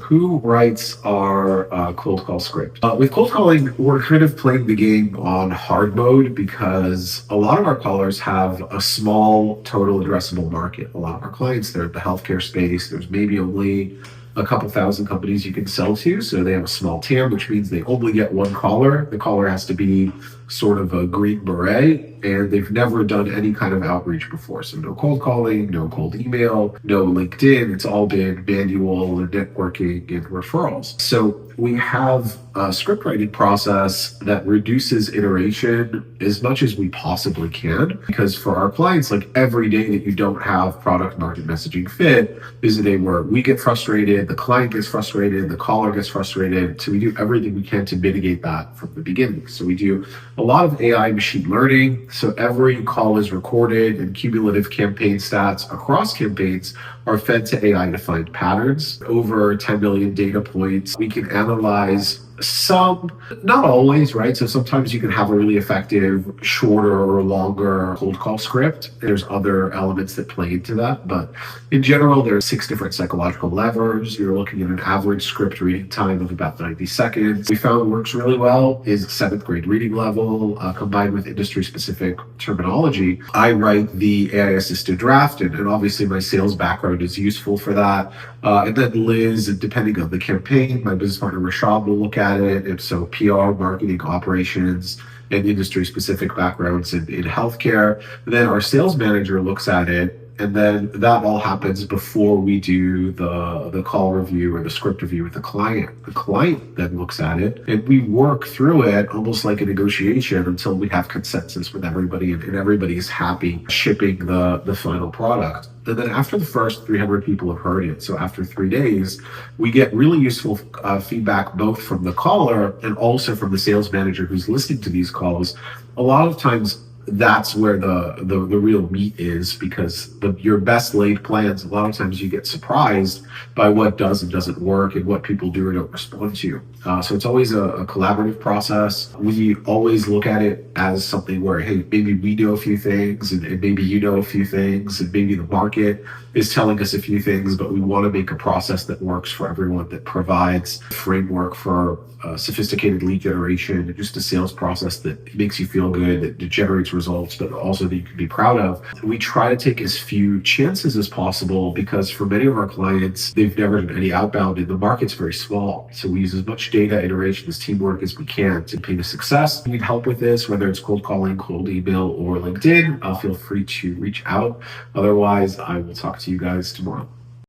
Who writes our cold call script? With cold calling, we're kind of playing the game on hard mode because a lot of our callers have a small total addressable market. A lot of our clients, they're in the healthcare space. There's maybe only a couple thousand companies you can sell to. So they have a small TAM, which means they only get one caller. The caller has to be sort of a green beret, and they've never done any kind of outreach before. So no cold calling, no cold email, no LinkedIn. It's all been manual and networking and referrals. So we have a script writing process that reduces iteration as much as we possibly can, because for our clients, like every day that you don't have product market messaging fit is a day where we get frustrated, the client gets frustrated, the caller gets frustrated. So we do everything we can to mitigate that from the beginning. So we do a lot of AI machine learning. So every call is recorded, and cumulative campaign stats across campaigns are fed to AI to find patterns. Over 10 million data points. We can analyze some, not always, right? So sometimes you can have a really effective, shorter or longer cold call script. There's other elements that play into that. But in general, there's 6 different psychological levers. You're looking at an average script reading time of about 90 seconds. We found works really well is 7th grade reading level combined with industry specific terminology. I write the AI assisted draft, and obviously my sales background is useful for that. And then Liz, depending on the campaign, my business partner Rashad will look at it. And so PR, marketing, operations, and industry specific backgrounds in healthcare. And then our sales manager looks at it. And then that all happens before we do the call review or the script review with the client. The client then looks at it, and we work through it almost like a negotiation until we have consensus with everybody, and everybody's happy shipping the final product. And then after the first 300 people have heard it, so after 3 days, we get really useful feedback both from the caller and also from the sales manager who's listening to these calls. A lot of times, that's where the real meat is, because your best laid plans, a lot of times you get surprised by what does and doesn't work and what people do or don't respond to. So it's always a collaborative process. We always look at it as something where, hey, maybe we know a few things and maybe you know a few things and maybe the market is telling us a few things, but we want to make a process that works for everyone, that provides a framework for sophisticated lead generation and just a sales process that makes you feel good, that generates results, but also that you can be proud of. We try to take as few chances as possible because for many of our clients, they've never done any outbound and the market's very small. So we use as much data, iteration, as teamwork as we can to be a success. If you need help with this, whether it's cold calling, cold email, or LinkedIn, feel free to reach out. Otherwise, I will talk to you guys tomorrow.